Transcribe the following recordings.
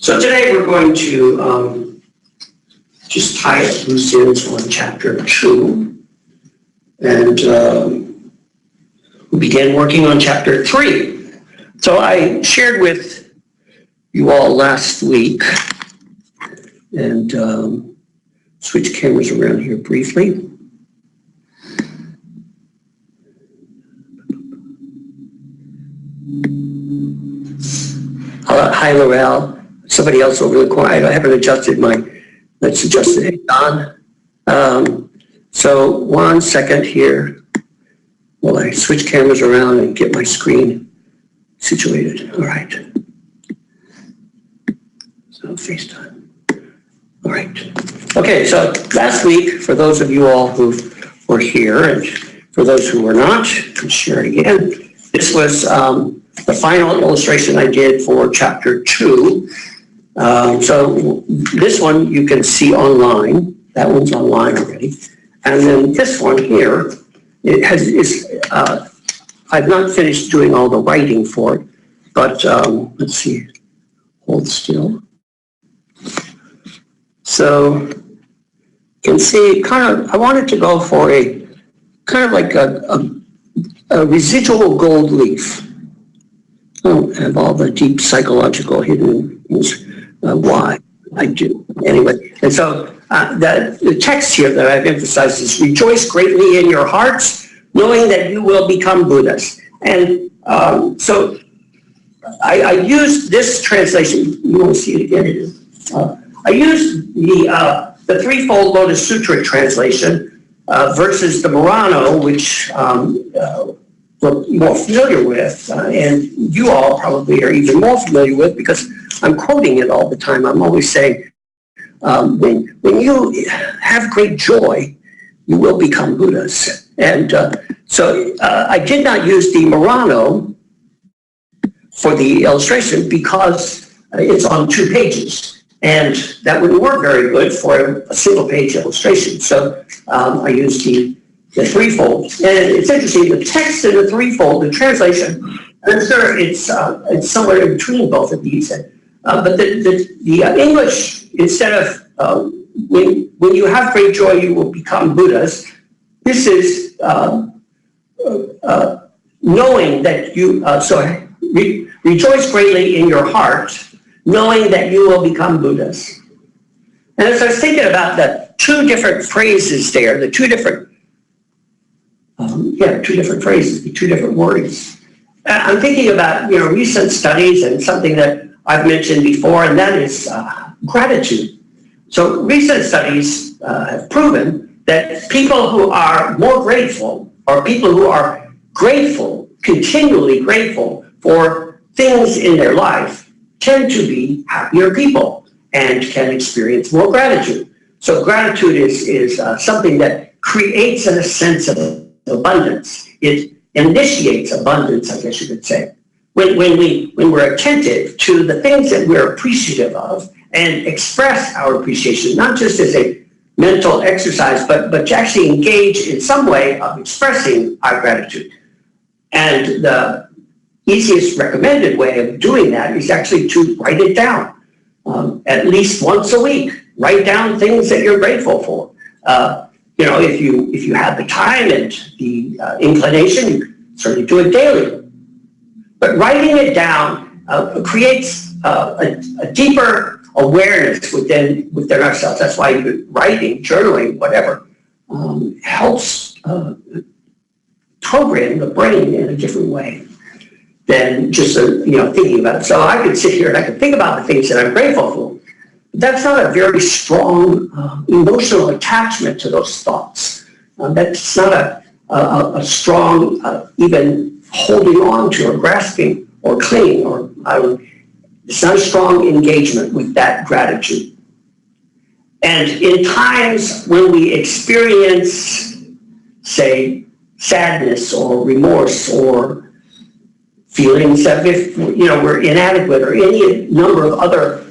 So today we're going to just tie up loose ends on chapter 2, and we began working on chapter 3. So I shared with you all last week, and switch cameras around here briefly. Hi, Laurel. Somebody else over the corner. I haven't adjusted my, let's adjust it. Hey, Don. So 1 second here while I switch cameras around and get my screen situated. All right. So FaceTime. All right. Okay, so last week, for those of you all who were here, and for those who were not, I'll share it again. This was the final illustration I did for chapter 2. So this one you can see online. That one's online already. And then this one here, I've not finished doing all the writing for it, but let's see, hold still. So you can see I wanted to go for a kind of like a residual gold leaf. I don't have all the deep psychological hidden why I do. Anyway, and so the text here that I've emphasized is rejoice greatly in your hearts, knowing that you will become Buddhas. And so I used this translation. You want to see it again? I used the Threefold Lotus Sutra translation versus the Murano, which we're more familiar with, and you all probably are even more familiar with because I'm quoting it all the time. I'm always saying, when you have great joy, you will become Buddhas. And so I did not use the Murano for the illustration because it's on 2 pages, and that wouldn't work very good for a single page illustration. So I used the threefold. And it's interesting, the text in the threefold, the translation, I'm sure it's somewhere in between both of these. But the English, instead of when you have great joy, you will become Buddhas, this is knowing that you, rejoice greatly in your heart, knowing that you will become Buddhas. And as I was thinking about the 2 different phrases there, the 2 different phrases, the 2 different words. I'm thinking about recent studies and something that I've mentioned before, and that is gratitude. So recent studies have proven that people who are more grateful, or people who are grateful, continually grateful for things in their life, tend to be happier people and can experience more gratitude. So gratitude is something that creates a sense of abundance. It initiates abundance, I guess you could say. When we're attentive to the things that we're appreciative of and express our appreciation, not just as a mental exercise, but to actually engage in some way of expressing our gratitude. And the easiest recommended way of doing that is actually to write it down. At least once a week, write down things that you're grateful for. If you have the time and the inclination, you can certainly do it daily. But writing it down creates a deeper awareness within ourselves. That's why writing, journaling, whatever, helps program the brain in a different way than just thinking about it. So I could sit here and I could think about the things that I'm grateful for. That's not a very strong emotional attachment to those thoughts. That's not a strong even holding on to or grasping or clinging, or it's not a strong engagement with that gratitude. And in times when we experience, say, sadness or remorse or feelings that we're inadequate or any number of other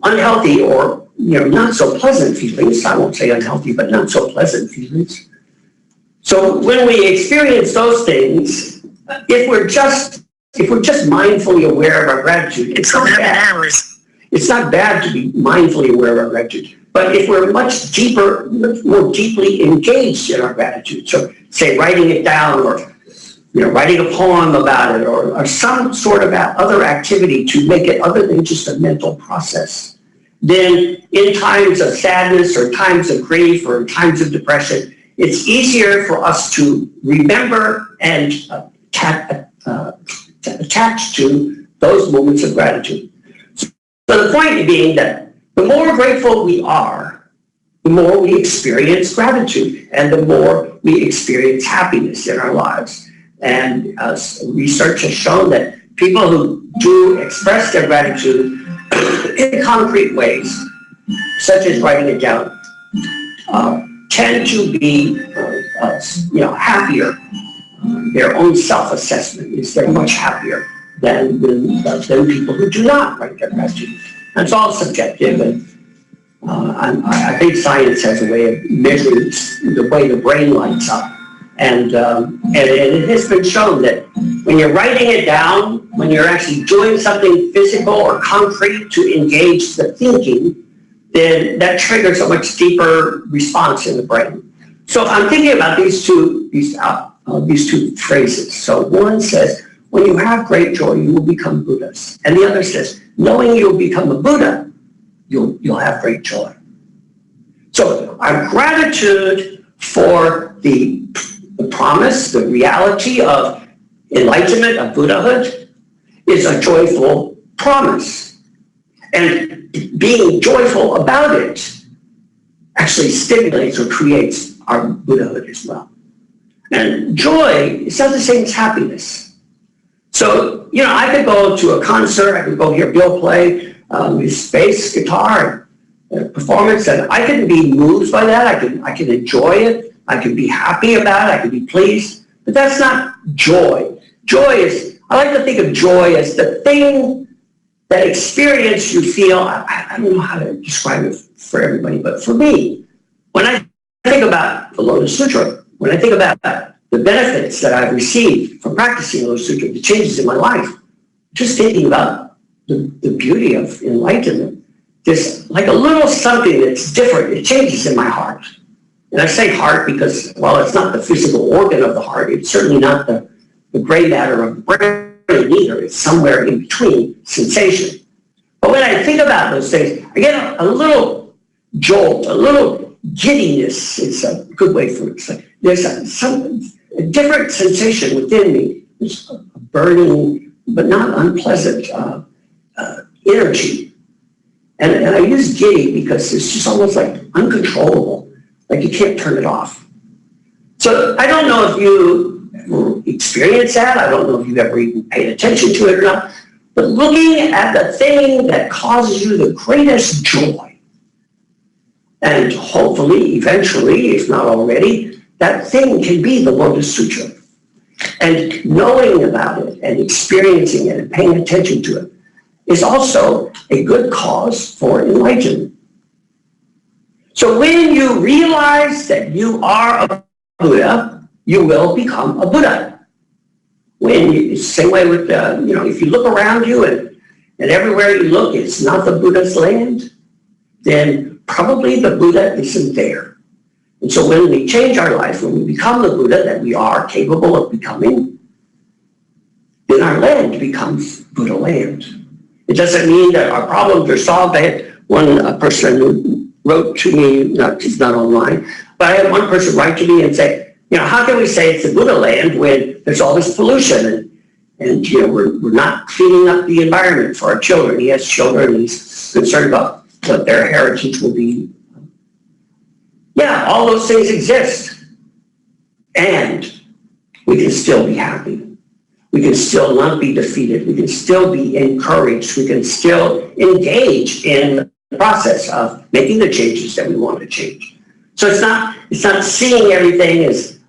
unhealthy or not so pleasant feelings. I won't say unhealthy, but not so pleasant feelings. So when we experience those things, if we're just mindfully aware of our gratitude, it's not bad. It's not bad to be mindfully aware of gratitude. But if we're much deeper, much more deeply engaged in our gratitude, so say writing it down, or writing a poem about it, or some sort of other activity to make it other than just a mental process, then in times of sadness or times of grief or times of depression, it's easier for us to remember and attach to those moments of gratitude. So the point being that the more grateful we are, the more we experience gratitude, and the more we experience happiness in our lives. And research has shown that people who do express their gratitude in concrete ways, such as writing it down, tend to be happier. Their own self-assessment is they're much happier than people who do not write their gratitude. And it's all subjective, and I think science has a way of measuring the way the brain lights up. And it has been shown that when you're writing it down, when you're actually doing something physical or concrete to engage the thinking, then that triggers a much deeper response in the brain. So I'm thinking about these two phrases. So one says, when you have great joy, you will become Buddhas. And the other says, knowing you'll become a Buddha, you'll have great joy. So our gratitude for the promise, the reality of enlightenment, of Buddhahood, is a joyful promise. And being joyful about it actually stimulates or creates our Buddhahood as well. And joy is not the same as happiness. So, I could go to a concert, I could go hear Bill play his bass guitar performance, and I can be moved by that, I can enjoy it, I can be happy about it, I can be pleased, but that's not joy. Joy is, I like to think of joy as the thing, that experience you feel, I don't know how to describe it for everybody, but for me, when I think about the Lotus Sutra, when I think about the benefits that I've received from practicing Lotus Sutra, the changes in my life, just thinking about the beauty of enlightenment, there's like a little something that's different. It changes in my heart. And I say heart because, while it's not the physical organ of the heart, it's certainly not the gray matter of the brain either. It's somewhere in between sensation. But when I think about those things, I get a little jolt, a little giddiness is a good way for it. It's like there's a different sensation within me. There's a burning, but not unpleasant energy. And I use giddy because it's just almost like uncontrollable, like you can't turn it off. So I don't know if you ever experienced that. I don't know if you've ever even paid attention to it or not. But looking at the thing that causes you the greatest joy, and hopefully, eventually, if not already, that thing can be the Lotus Sutra. And knowing about it and experiencing it and paying attention to it is also a good cause for enlightenment. So when you realize that you are a Buddha, you will become a Buddha. Same way with, if you look around you and everywhere you look, it's not the Buddha's land, then probably the Buddha isn't there. And so when we change our life, when we become the Buddha that we are capable of becoming, then our land becomes Buddha land. It doesn't mean that our problems are solved. I had one person who wrote to me, it's not online, but I had one person write to me and say, how can we say it's a Buddha land when there's all this pollution and we're not cleaning up the environment for our children? He has children and he's concerned about what their heritage will be. Yeah, all those things exist. And we can still be happy. We can still not be defeated. We can still be encouraged. We can still engage in the process of making the changes that we want to change. So it's not seeing everything as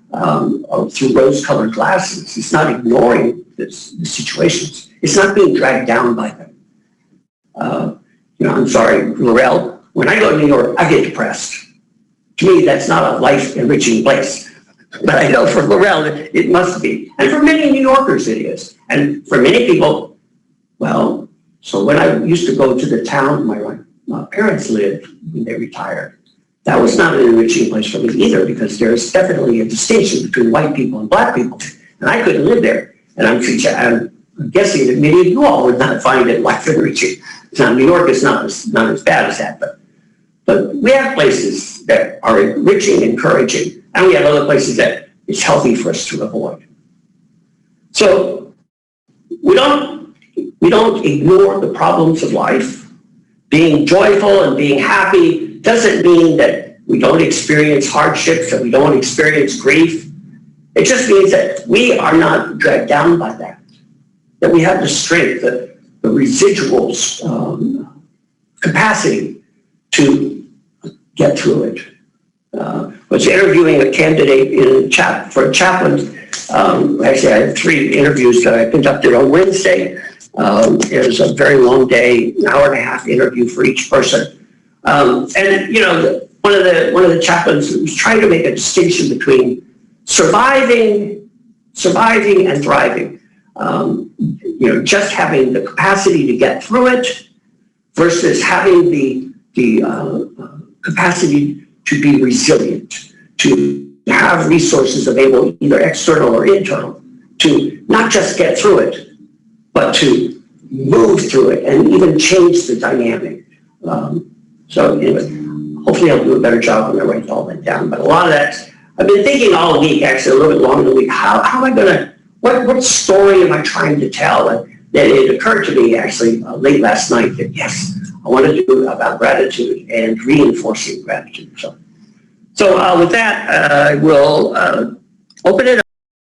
through rose-colored glasses. It's not ignoring the situations. It's not being dragged down by them. I'm sorry, Laurel, when I go to New York, I get depressed. To me, that's not a life-enriching place. But I know for Laurel, it must be. And for many New Yorkers, it is. And for many people, well, So when I used to go to the town my parents lived when they retired, that was not an enriching place for me either, because there's definitely a distinction between white people and black people, and I couldn't live there. And I'm guessing that many of you all would not find it life enriching. Now, New York is not as bad as that, but we have places that are enriching, encouraging, and we have other places that it's healthy for us to avoid. So we don't ignore the problems of life. Being joyful and being happy doesn't mean that we don't experience hardships, that we don't experience grief. It just means that we are not dragged down by that we have the strength, the residuals, capacity to get through it. I was interviewing a candidate for a chaplain. Actually, I had 3 interviews that I conducted on Wednesday. It was a very long day, an hour and a half interview for each person. And you know, one of the chaplains was trying to make a distinction between surviving and thriving. You know, just having the capacity to get through it versus having the capacity to be resilient, to have resources available, either external or internal, to not just get through it, but to move through it and even change the dynamic. So anyway, hopefully I'll do a better job when I write all that down. But a lot of that, I've been thinking all week, actually a little bit longer than a week, how am I gonna, what story am I trying to tell? And then it occurred to me actually late last night that yes, I want to do about gratitude and reinforcing gratitude. So with that, I will open it up.